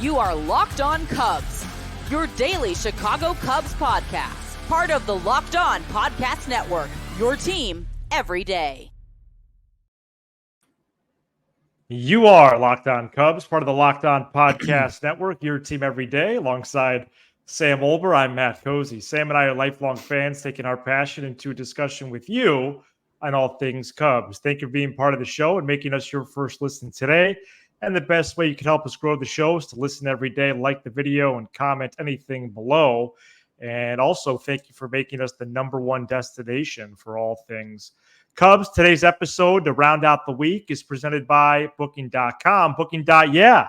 You are Locked On Cubs, your daily Chicago Cubs podcast. Part of the Locked On Podcast Network, your team every day. You are Locked On Cubs, part of the Locked On Podcast Network, your team every day. Alongside Sam Olber, I'm Matt Cozy. Sam and I are lifelong fans, taking our passion into a discussion with you on all things Cubs. Thank you for being part of the show and making us your first listen today. And the best way you can help us grow the show is to listen every day, like the video, and comment anything below. And also, thank you for making us the number one destination for all things Cubs. Today's episode, to round out the week, is presented by Booking.com. Booking.yeah.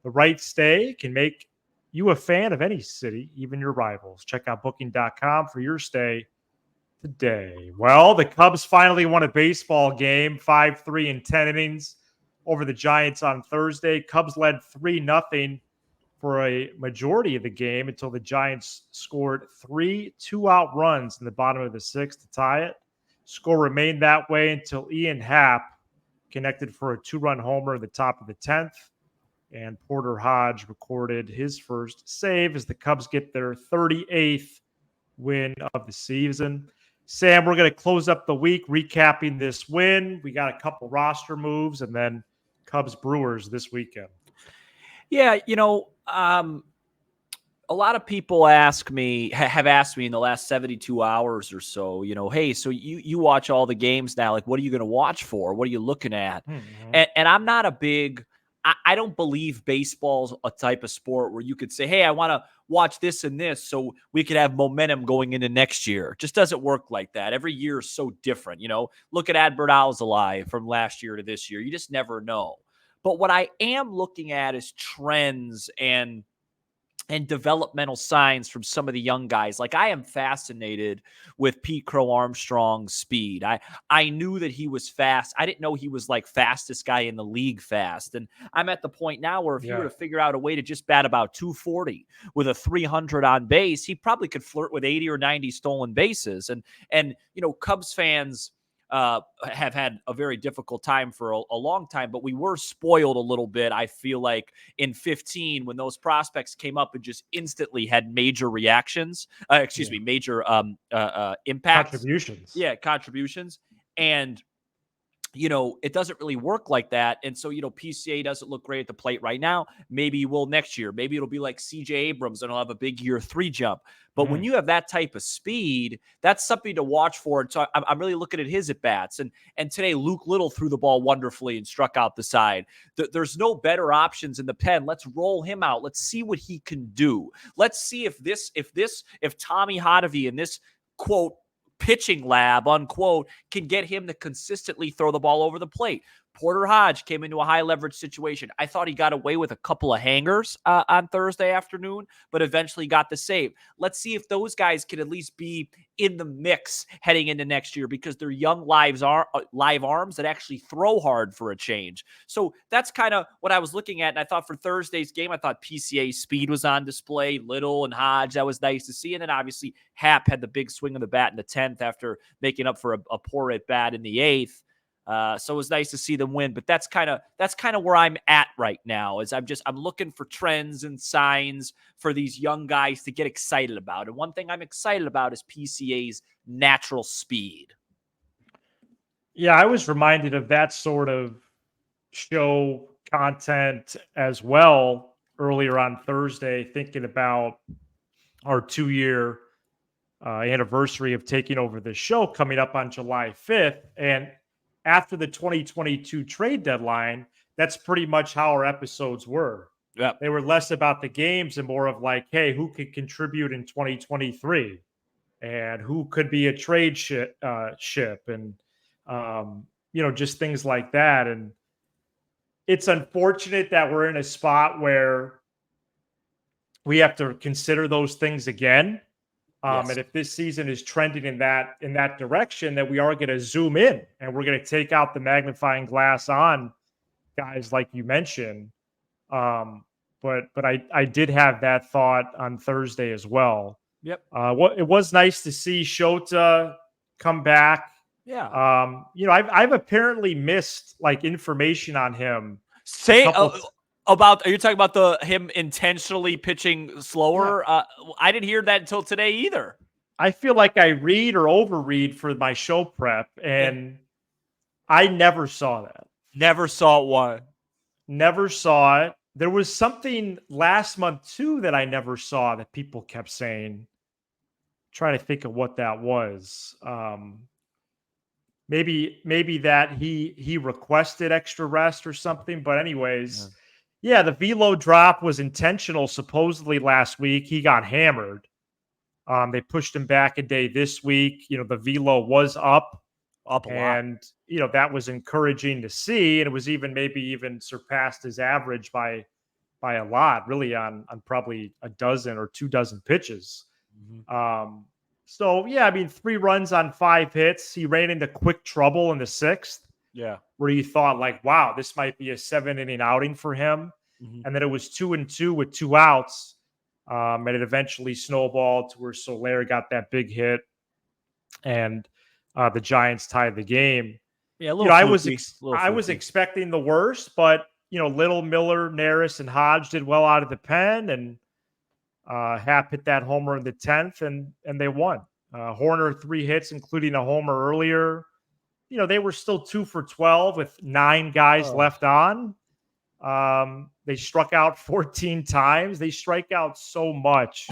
The right stay can make you a fan of any city, even your rivals. Check out Booking.com for your stay today. Well, the Cubs finally won a baseball game, 5-3 in 10 innings over the Giants on Thursday. Cubs led 3-0 for a majority of the game until the Giants scored 3 two-out runs in the bottom of the sixth to tie it. Score remained that way until Ian Happ connected for a two-run homer in the top of the 10th. And Porter Hodge recorded his first save as the Cubs get their 38th win of the season. Sam, we're going to close up the week recapping this win. We got a couple roster moves and then Cubs Brewers this weekend. Yeah, a lot of people have asked me in the last 72 hours or so, hey, so you watch all the games now. Like, what are you going to watch for? What are you looking at? Mm-hmm. And I'm not a big I don't believe baseball's a type of sport where you could say, hey, I want to watch this and this so we could have momentum going into next year. It just doesn't work like that. Every year is so different. Look at Adbert Alzolay from last year to this year. You just never know. But what I am looking at is trends and developmental signs from some of the young guys. Like, I am fascinated with Pete Crow Armstrong's speed. I knew that he was fast. I didn't know he was like fastest guy in the league fast. And I'm at the point now where if he were to figure out a way to just bat about 240 with a 300 on base, he probably could flirt with 80 or 90 stolen bases. And Cubs fans have had a very difficult time for a long time, but we were spoiled a little bit. I feel like in 15, when those prospects came up and just instantly had major reactions, major impacts. Contributions. And, it doesn't really work like that. And so, PCA doesn't look great at the plate right now. Maybe he will next year. Maybe it'll be like CJ Abrams and he'll have a big year 3 jump. But when you have that type of speed, that's something to watch for. And so I'm really looking at his at-bats. And today, Luke Little threw the ball wonderfully and struck out the side. There's no better options in the pen. Let's roll him out. Let's see what he can do. Let's see if Tommy Hotovy in this, quote, pitching lab, unquote, can get him to consistently throw the ball over the plate. Porter Hodge came into a high leverage situation. I thought he got away with a couple of hangers on Thursday afternoon, but eventually got the save. Let's see if those guys can at least be in the mix heading into next year, because they're young live arms that actually throw hard for a change. So that's kind of what I was looking at. And I thought for Thursday's game, I thought PCA's speed was on display. Little and Hodge, that was nice to see. And then obviously Happ had the big swing of the bat in the 10th after making up for a poor at bat in the 8th. So it was nice to see them win, but that's kind of where I'm at right now. Is I'm looking for trends and signs for these young guys to get excited about. And one thing I'm excited about is PCA's natural speed. Yeah, I was reminded of that sort of show content as well earlier on Thursday, thinking about our 2-year anniversary of taking over the show coming up on July 5th. And after the 2022 trade deadline, that's pretty much how our episodes were. Yeah, they were less about the games and more of like, hey, who could contribute in 2023 and who could be a trade ship and, just things like that. And it's unfortunate that we're in a spot where we have to consider those things again. Yes. And if this season is trending in that direction, then we are going to zoom in and we're going to take out the magnifying glass on guys like you mentioned. But I did have that thought on Thursday as well. Yep. It was nice to see Shota come back. Yeah. I've apparently missed like information on him. Are you talking about him intentionally pitching slower? Yeah. I didn't hear that until today either. I feel like I read or overread for my show prep, and I never saw that. Never saw one. Never saw it. There was something last month too that I never saw that people kept saying. Trying to think of what that was. Maybe that he requested extra rest or something. But anyways, yeah, the velo drop was intentional. Supposedly last week he got hammered. They pushed him back a day this week. The velo was up a lot, and that was encouraging to see, and it was even surpassed his average by a lot, really on probably a dozen or 2 dozen pitches. Mm-hmm. So yeah, I mean, 3 runs on 5 hits. He ran into quick trouble in the 6th. Yeah. Where you thought like, wow, this might be a 7-inning outing for him. Mm-hmm. And then it was 2-2 with 2 outs. And it eventually snowballed to where Soler got that big hit and the Giants tied the game. Yeah, I was expecting the worst, but Little, Miller, Neris, and Hodge did well out of the pen, and Happ hit that homer in the 10th, and they won. Horner 3 hits, including a homer earlier. They were still 2 for 12 with 9 guys left on. They struck out 14 times. They strike out so much.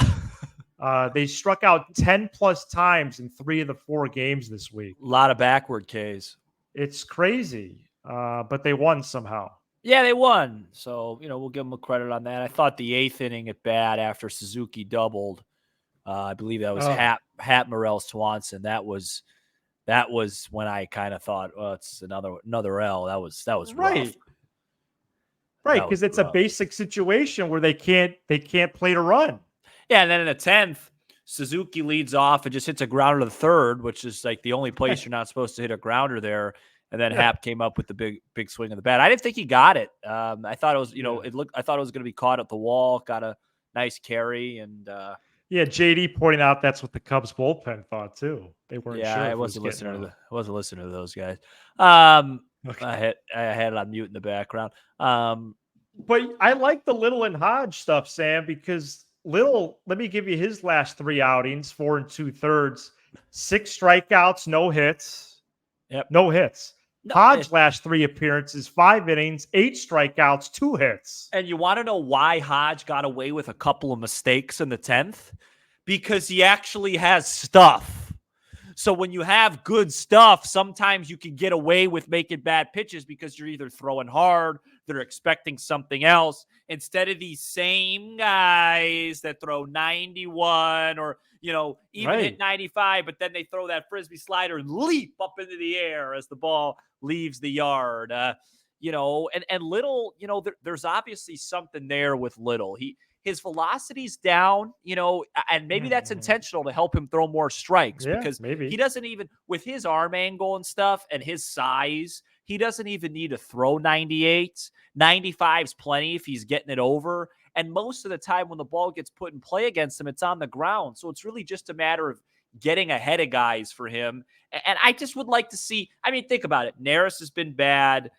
They struck out 10 plus times in 3 of the 4 games this week. A lot of backward Ks. It's crazy, but they won somehow. Yeah, they won. So, we'll give them a credit on that. I thought the 8th inning at bat after Suzuki doubled, I believe that was Hat Morel Swanson. That was when I kind of thought, well, it's another L. That was right. rough. Right, because it's a basic situation where they can't play to run. Yeah, and then in the 10th, Suzuki leads off and just hits a grounder to the 3rd, which is like the only place you're not supposed to hit a grounder there. And then Happ came up with the big swing of the bat. I didn't think he got it. I thought it was, I thought it was going to be caught at the wall. Got a nice carry, and JD pointing out that's what the Cubs bullpen thought too. They weren't sure. I wasn't listening to those guys. Okay. I had it on mute in the background. But I like the Little and Hodge stuff, Sam, because Little, let me give you his last 3 outings, 4 2/3, 6 strikeouts, no hits. Yep. No hits. Hodge last 3 appearances, 5 innings, 8 strikeouts, 2 hits. And you want to know why Hodge got away with a couple of mistakes in the 10th? Because he actually has stuff. So when you have good stuff, sometimes you can get away with making bad pitches because you're either throwing hard, they're expecting something else, instead of these same guys that throw 91 or, even hit 95, but then they throw that Frisbee slider and leap up into the air as the ball leaves the yard. And Little, there's obviously something there with Little. His velocity's down, and maybe that's intentional to help him throw more strikes because maybe he doesn't even, with his arm angle and stuff and his size, he doesn't even need to throw 98. 95's plenty if he's getting it over. And most of the time when the ball gets put in play against him, it's on the ground. So it's really just a matter of getting ahead of guys for him. And I just would like to see, think about it. Neris has been bad.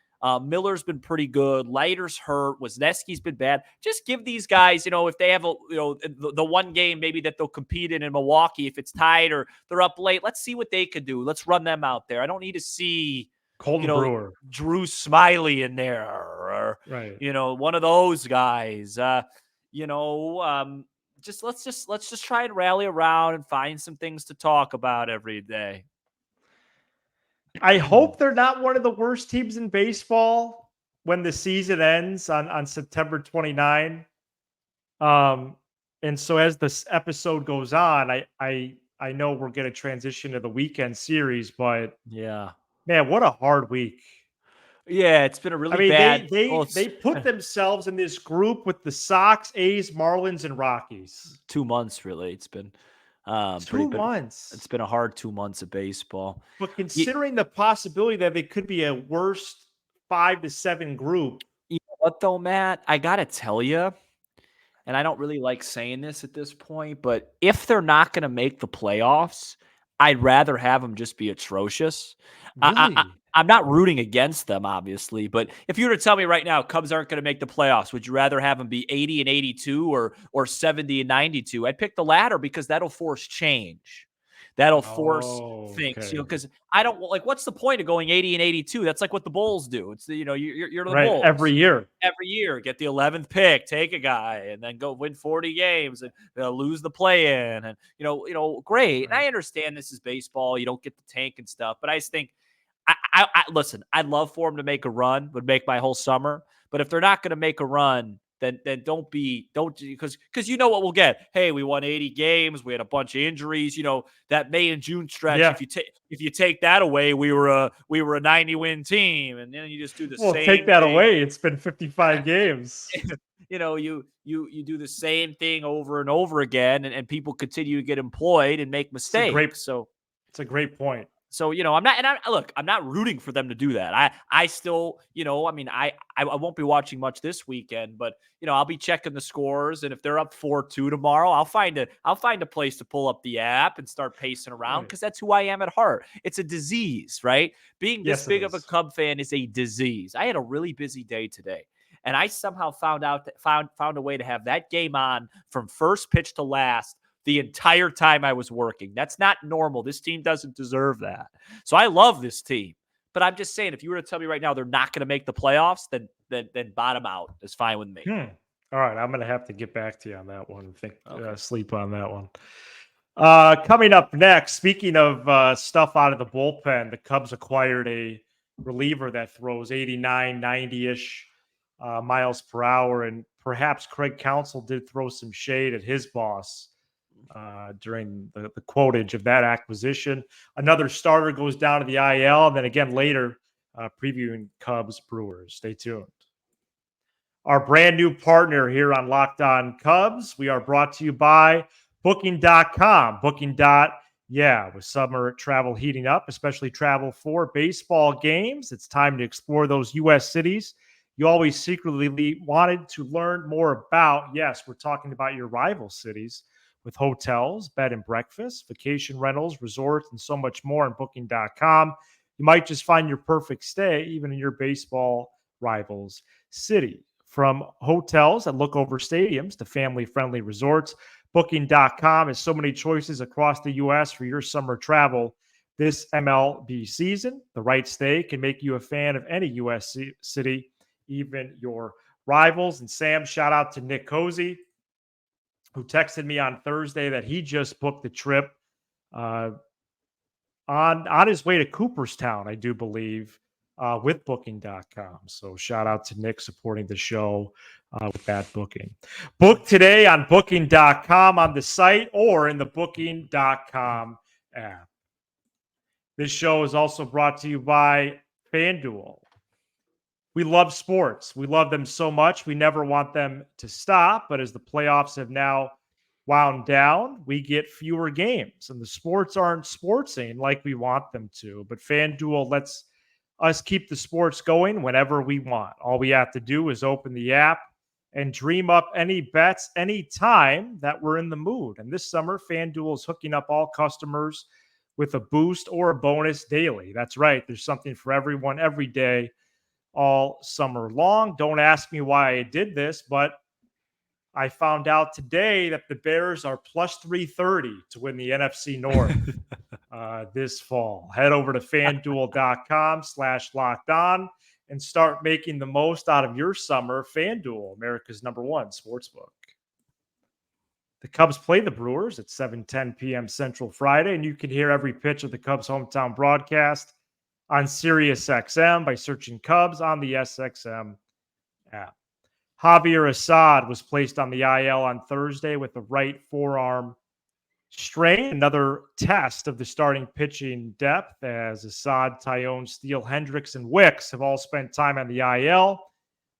Miller's been pretty good. Leiter's hurt. Wisniewski's been bad. Just give these guys, if they have the one game maybe that they'll compete in Milwaukee, if it's tied or they're up late, let's see what they could do. Let's run them out there. I don't need to see Colton Brewer, Drew Smiley in there, or one of those guys. Let's just try and rally around and find some things to talk about every day. I hope they're not one of the worst teams in baseball when the season ends on September 29. And so as this episode goes on, I know we're going to transition to the weekend series, but yeah, man, what a hard week. Yeah, it's been a really bad. They put themselves in this group with the Sox, A's, Marlins, and Rockies. 2 months, really. It's been 2 months. It's been a hard 2 months of baseball. But considering the possibility that it could be a worst 5 to 7 group. You know what, though, Matt? I got to tell you, and I don't really like saying this at this point, but if they're not going to make the playoffs, I'd rather have them just be atrocious. Really? I'm not rooting against them, obviously, but if you were to tell me right now, Cubs aren't going to make the playoffs, would you rather have them be 80 and 82 or 70 and 92? I'd pick the latter because that'll force change. That'll force Oh, things, okay. because I don't like. What's the point of going 80 and 82? That's like what the Bulls do. It's you're the Right. Every Bulls. year. Every year, get the 11th pick, take a guy, and then go win 40 games and lose the play-in, and great. And Right. I understand this is baseball; you don't get the tank and stuff, but I just think, listen. I'd love for them to make a run; would make my whole summer. But if they're not going to make a run, then don't because what we'll get. Hey, we won 80 games. We had a bunch of injuries. That May and June stretch. Yeah. If you take that away, we were a 90-win team, and then you just do the Well, same. take that thing. away. It's been 55 games. You do the same thing over and over again, and people continue to get employed and make mistakes. It's a great point. So, I'm not rooting for them to do that. I still, I won't be watching much this weekend, but I'll be checking the scores, and if they're up 4-2 tomorrow, I'll find a place to pull up the app and start pacing around, because that's who I am at heart. It's a disease, right? Being this big of a Cub fan is a disease. I had a really busy day today, and I somehow found a way to have that game on from first pitch to last the entire time I was working. That's not normal. This team doesn't deserve that. So I love this team. But I'm just saying, if you were to tell me right now they're not going to make the playoffs, then bottom out is fine with me. All right, I'm going to have to get back to you on that one. Sleep on that one. Coming up next, speaking of stuff out of the bullpen, the Cubs acquired a reliever that throws 89, 90-ish miles per hour, and perhaps Craig Counsell did throw some shade at his boss during the quotage of that acquisition. Another starter goes down to the IL, and then again later, previewing Cubs Brewers. Stay tuned. Our brand new partner here on Locked On Cubs, we are brought to you by Booking.com. With summer travel heating up, especially travel for baseball games, it's time to explore those U.S. cities you always secretly wanted to learn more about. Yes, we're talking about your rival cities, with hotels, bed and breakfast, vacation rentals, resorts, and so much more on Booking.com. You might just find your perfect stay even in your baseball rivals' city. From hotels that look over stadiums to family-friendly resorts, Booking.com has so many choices across the U.S. for your summer travel. This MLB season, the right stay can make you a fan of any U.S. city, even your rivals. And Sam, shout out to Nick Cozy, who texted me on Thursday that he just booked the trip on his way to Cooperstown, I do believe, with Booking.com. So shout out to Nick supporting the show with that booking. Book today on Booking.com on the site or in the Booking.com app. This show is also brought to you by FanDuel. We love sports. We love them so much. We never want them to stop. But as the playoffs have now wound down, we get fewer games. And the sports aren't sportsing like we want them to. But FanDuel lets us keep the sports going whenever we want. All we have to do is open the app and dream up any bets anytime that we're in the mood. And this summer, FanDuel is hooking up all customers with a boost or a bonus daily. That's right. There's something for everyone every day, all summer long. Don't ask me why I did this, but I found out today that the Bears are plus 330 to win the NFC North this fall. Head over to FanDuel.com/lockedon and start making the most out of your summer. FanDuel, America's #1 sportsbook. The Cubs play the Brewers at 7:10 p.m. Central Friday, and you can hear every pitch of the Cubs' hometown broadcast on SiriusXM by searching Cubs on the SXM app. Javier Assad was placed on the IL on Thursday with a right forearm strain. Another test of the starting pitching depth, as Assad, Tyone, Steele, Hendricks, and Wicks have all spent time on the IL.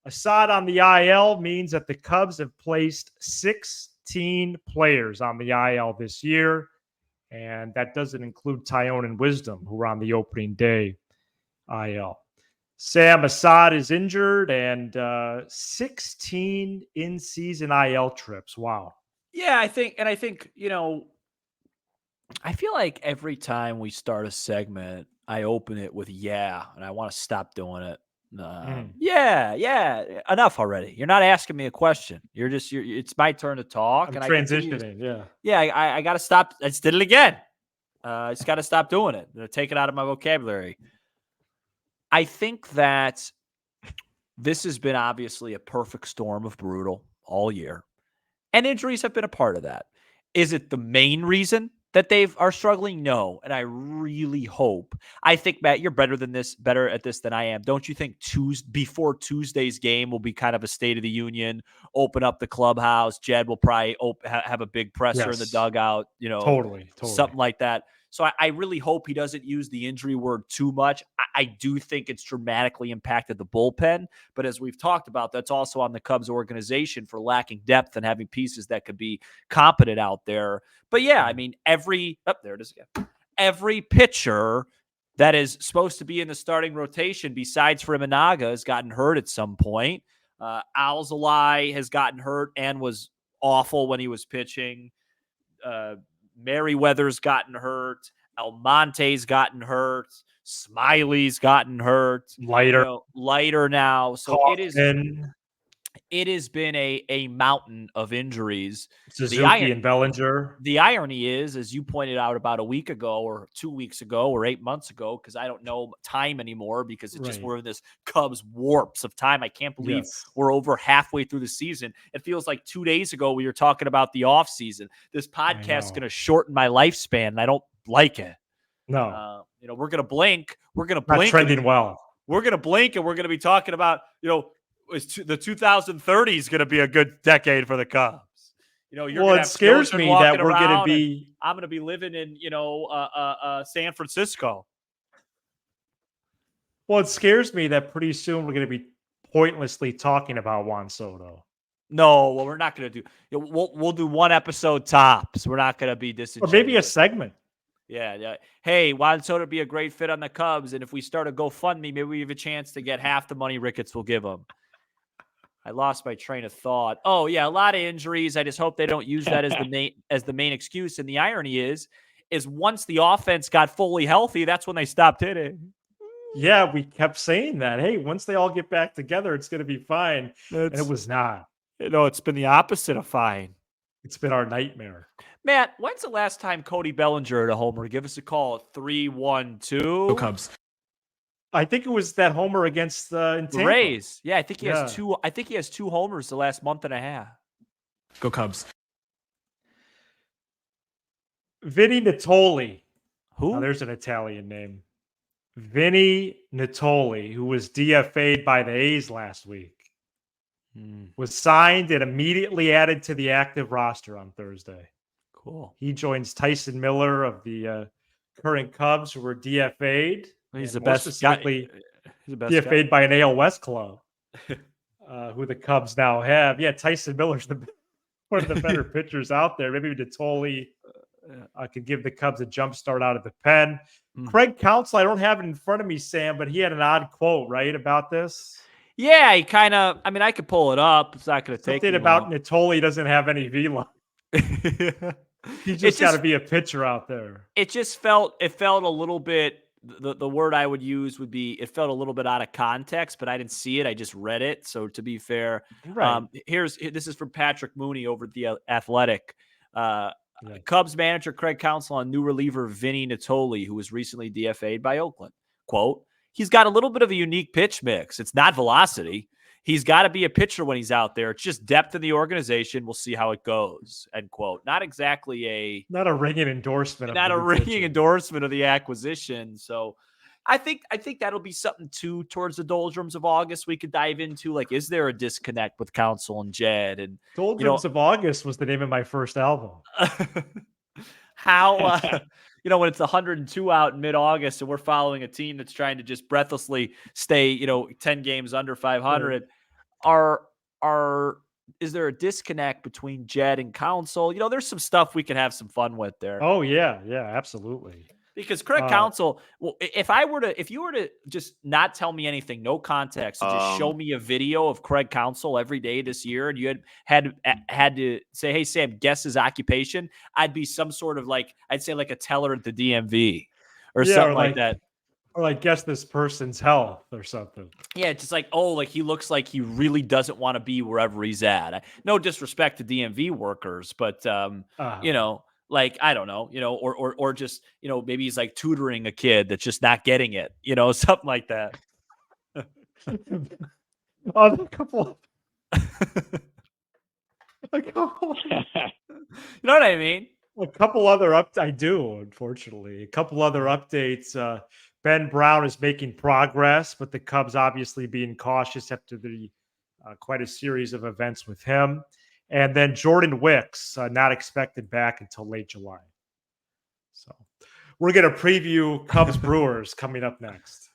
Assad on the IL means that the Cubs have placed 16 players on the IL this year, and that doesn't include Tyone and Wisdom, who were on the opening day IL. Sam, Assad is injured, and 16 in-season IL trips. Wow. Yeah, I think I feel like every time we start a segment, I open it with and I want to stop doing it. Yeah, enough already. You're not asking me a question. It's my turn to talk, I'm and I continue. transitioning. Yeah. Yeah, I got to stop. I just did it again. I just got to stop doing it. Take it out of my vocabulary. I think that this has been obviously a perfect storm of brutal all year, and injuries have been a part of that. Is it the main reason that they are struggling? No, and I really hope. I think, Matt, you're better at this than I am. Don't you think before Tuesday's game will be kind of a State of the Union, open up the clubhouse? Jed will probably have a big presser in the Yes. dugout, Totally. something like that. So I really hope he doesn't use the injury word too much. I do think it's dramatically impacted the bullpen. But as we've talked about, that's also on the Cubs organization for lacking depth and having pieces that could be competent out there. But yeah, I mean, there it is again. Every pitcher that is supposed to be in the starting rotation besides Imanaga has gotten hurt at some point. Alzolay has gotten hurt and was awful when he was pitching. Merriweather's gotten hurt. Almonte's gotten hurt. Smiley's gotten hurt. Lighter now. So it has been a mountain of injuries. Suzuki and Bellinger. The irony is, as you pointed out about a week ago or 2 weeks ago or 8 months ago, because I don't know time anymore because we're in this Cubs warps of time. I can't believe we're over halfway through the season. It feels like 2 days ago we were talking about the offseason. This podcast is going to shorten my lifespan, and I don't like it. No. We're going to blink. We're going to blink. Not trending well. We're going to blink, and we're going to be talking about, the 2030 is going to be a good decade for the Cubs. It scares me that we're going to be. I'm going to be living in, San Francisco. Well, it scares me that pretty soon we're going to be pointlessly talking about Juan Soto. No, well, we're not going to do. We'll do one episode tops. We're not going to be disingenuous. Or maybe a segment. Yeah. Hey, Juan Soto would be a great fit on the Cubs, and if we start a GoFundMe, maybe we have a chance to get half the money Ricketts will give him. I lost my train of thought. Oh, yeah, a lot of injuries. I just hope they don't use that as the main excuse. And the irony is once the offense got fully healthy, that's when they stopped hitting. Yeah, we kept saying that. Hey, once they all get back together, it's going to be fine. And it was not. It's been the opposite of fine. It's been our nightmare. Matt, when's the last time Cody Bellinger hit a homer? Give us a call at 312. Go Cubs. I think it was that homer against the Rays. Yeah, I think he has two. I think he has 2 homers the last month and a half. Go Cubs. Vinnie Natoli. Who? Oh, there's an Italian name. Vinnie Natoli, who was DFA'd by the A's last week, was signed and immediately added to the active roster on Thursday. Cool. He joins Tyson Miller of the current Cubs, who were DFA'd. He's the best guy. He's the best DFA'd guy. by an AL West club, who the Cubs now have. Yeah, Tyson Miller's one of the better pitchers out there. Maybe Natoli could give the Cubs a jump start out of the pen. Craig Counsell, I don't have it in front of me, Sam, but he had an odd quote, right, about this? Yeah, he kind of, I could pull it up. It's not going to take something about Natoli doesn't have any velo. He just got to be a pitcher out there. It felt a little bit, the word I would use would be, it felt a little bit out of context, but I didn't see it. I just read it. So to be fair, right. This is from Patrick Mooney over at The Athletic. Cubs manager Craig Counsell on new reliever Vinnie Natoli, who was recently DFA'd by Oakland. Quote, he's got a little bit of a unique pitch mix. It's not velocity. He's got to be a pitcher when he's out there. It's just depth in the organization. We'll see how it goes. End quote. Not exactly not a ringing endorsement. Not a ringing endorsement of the acquisition. So I think that'll be something too towards the doldrums of August we could dive into. Like, is there a disconnect with Counsell and Jed? And Doldrums of August was the name of my first album. How when it's 102 out in mid-August and we're following a team that's trying to just breathlessly stay 10 games under 500, is there a disconnect between Jed and Counsell? There's some stuff we can have some fun with there. Oh yeah, absolutely. Because Craig Counsell, well, if you were to just not tell me anything, no context, and just show me a video of Craig Counsell every day this year, and you had to say, "Hey Sam, guess his occupation," I'd be some sort of I'd say a teller at the DMV or something like that. Or guess this person's health or something. Yeah, just he looks like he really doesn't want to be wherever he's at. No disrespect to DMV workers, but I don't know, or just, maybe he's tutoring a kid that's just not getting it, something like that. A couple. You know what I mean? A couple other I do, unfortunately. A couple other updates. Ben Brown is making progress, but the Cubs obviously being cautious after the quite a series of events with him. And then Jordan Wicks, not expected back until late July. So we're going to preview Cubs Brewers coming up next.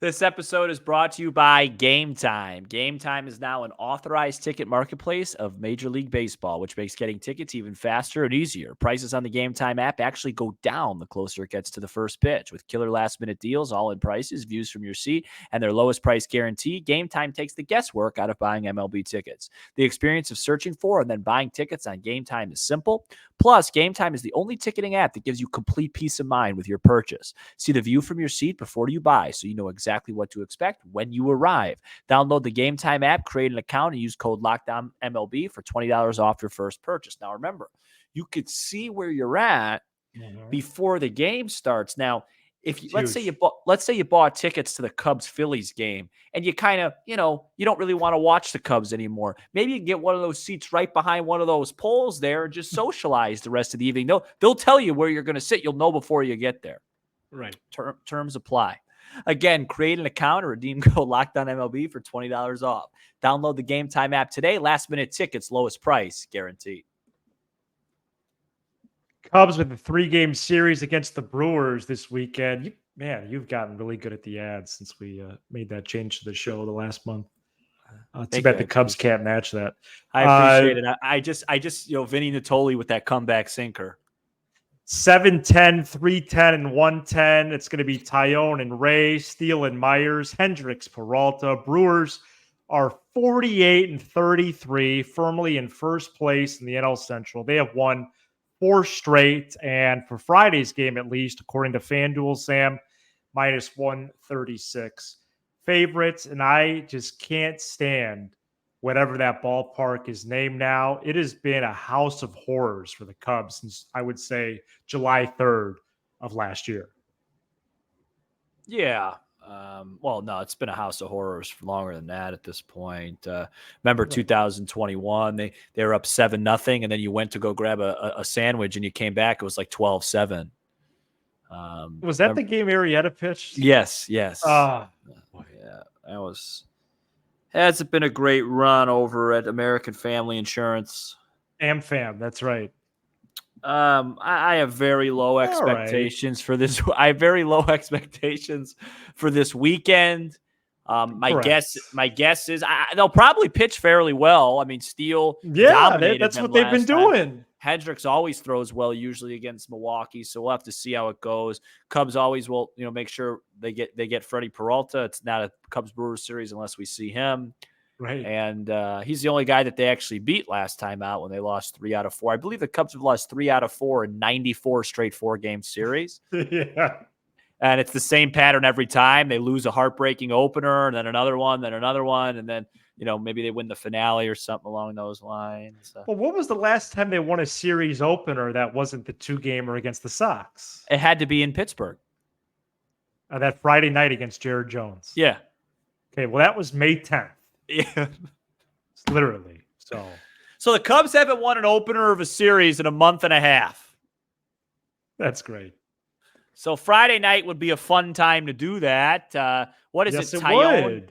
This episode is brought to you by Game Time. Game Time is now an authorized ticket marketplace of Major League Baseball, which makes getting tickets even faster and easier. Prices on the Game Time app actually go down the closer it gets to the first pitch. With killer last-minute deals, all-in prices, views from your seat, and their lowest price guarantee, Game Time takes the guesswork out of buying MLB tickets. The experience of searching for and then buying tickets on Game Time is simple. Plus, Game Time is the only ticketing app that gives you complete peace of mind with your purchase. See the view from your seat before you buy, so you know exactly what to expect when you arrive. Download the Game Time app, create an account, and use code LOCKDOWNMLB for $20 off your first purchase. Now, remember, you could see where you're at before the game starts. Now, if you, let's say you bought tickets to the Cubs-Phillies game, and you kind of, you don't really want to watch the Cubs anymore. Maybe you can get one of those seats right behind one of those poles there and just socialize the rest of the evening. They'll tell you where you're going to sit. You'll know before you get there. Right. Terms apply. Again, create an account or redeem code LOCKDOWNMLB for $20 off. Download the Game Time app today. Last-minute tickets, lowest price, guaranteed. Cubs with a 3-game series against the Brewers this weekend. You've gotten really good at the ads since we made that change to the show the last month. Too bad the Cubs can't match that. I appreciate it. I just Vinnie Natoli with that comeback sinker. 7-10, 3-10, and 1-10. It's going to be Tyone and Ray, Steele and Myers, Hendricks, Peralta. Brewers are 48-33, firmly in first place in the NL Central. They have won 4 straight, and for Friday's game, at least, according to FanDuel, Sam, minus 136 favorites, and I just can't stand whatever that ballpark is named now. It has been a house of horrors for the Cubs since, I would say, July 3rd of last year. Yeah. Well, no, it's been a house of horrors for longer than that at this point. Remember 2021, they were up 7-0, and then you went to go grab a sandwich and you came back. It was like 12-7. Was that the game Arrieta pitched? Yes. Yeah, that was. Hasn't been a great run over at American Family Insurance. AmFam, that's right. I have very low expectations for this. I have very low expectations for this weekend. My guess is they'll probably pitch fairly well. I mean, Steele, that's what they've been doing. Hendricks always throws well, usually against Milwaukee, so we'll have to see how it goes. Cubs always will, make sure they get Freddie Peralta. It's not a Cubs Brewers series unless we see him. Right. And he's the only guy that they actually beat last time out when they lost 3 out of 4. I believe the Cubs have lost 3 out of 4 in 94 straight 4-game series. Yeah. And it's the same pattern every time. They lose a heartbreaking opener, and then another one, and then maybe they win the finale or something along those lines. Well, what was the last time they won a series opener that wasn't the 2-gamer against the Sox? It had to be in Pittsburgh. That Friday night against Jared Jones. Yeah. Okay, well, that was May 10th. Yeah. Literally. So the Cubs haven't won an opener of a series in a month and a half. That's great. So Friday night would be a fun time to do that. What is it? Tyone?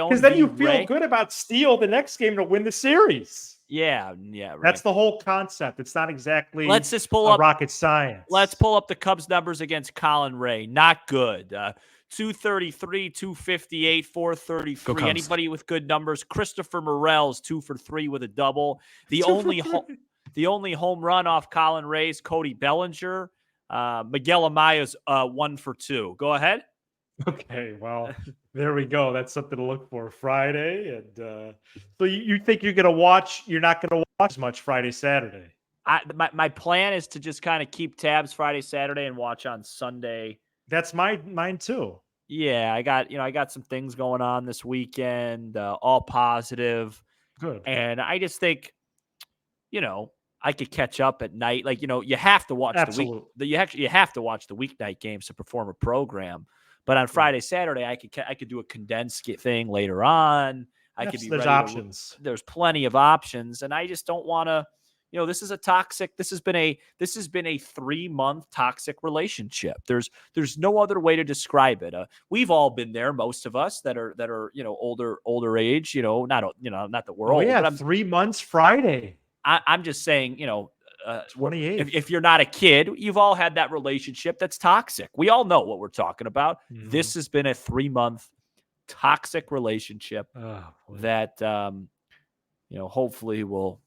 Because then you feel Ray? good about Steele the next game to win the series. Yeah, right. That's the whole concept. It's not exactly let's just pull up rocket science. Let's pull up the Cubs numbers against Colin Ray. Not good. 233, 258, 433. Anybody with good numbers? Christopher Morel's 2 for 3 with a double. The only home run off Colin Ray's Cody Bellinger. Miguel Amaya's 1 for 2. Go ahead. Okay, well, there we go. That's something to look for Friday. And so you think you're not going to watch as much Friday, Saturday? My plan is to just kind of keep tabs Friday, Saturday, and watch on Sunday. That's mine too. Yeah, I got some things going on this weekend, all positive. Good. And I just think, I could catch up at night. Like, you have to watch you have to watch the weeknight games to perform a program. But on Friday, Saturday, I could do a condensed thing later on. There's options. There's plenty of options, and I just don't want to. This has been a 3-month toxic relationship. There's no other way to describe it. We've all been there, most of us that are older age. Not that we're old. Yeah, but 3 months Friday. I'm just saying, 28. If you're not a kid, you've all had that relationship that's toxic. We all know what we're talking about. Mm-hmm. This has been a 3-month toxic relationship that hopefully will.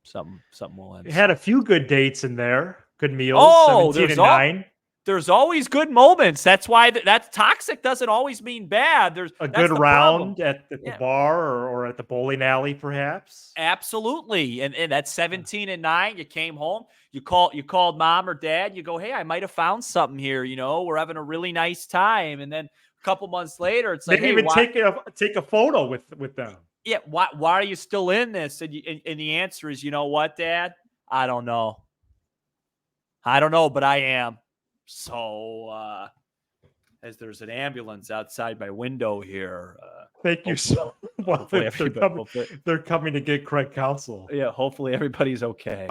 Something will end. It had a few good dates in there. Good meals. Oh, 17 and 9. There's always good moments. That's why that's toxic doesn't always mean bad. There's a good round at the bar or at the bowling alley, perhaps. Absolutely. And that's 17 and 9. You came home. You called mom or dad. You go, hey, I might have found something here. We're having a really nice time. And then a couple months later, it's like, hey, even take a photo with them. Yeah, why are you still in this? And the answer is, you know what, Dad? I don't know, but I am. So, as there's an ambulance outside my window here. Thank you so much. They're coming to get Craig counsel. Yeah, hopefully everybody's okay.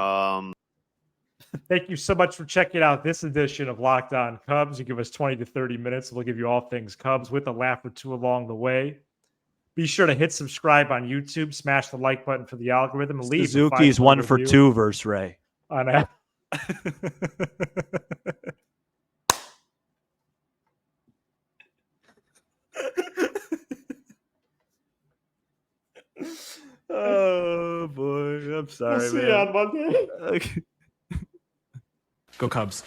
Thank you so much for checking out this edition of Locked On Cubs. You give us 20 to 30 minutes. We'll give you all things Cubs with a laugh or two along the way. Be sure to hit subscribe on YouTube. Smash the like button for the algorithm. Leave Suzuki's 1 for 2 versus Ray. On that. Oh boy, I'm sorry. We'll see you on Monday. Go Cubs.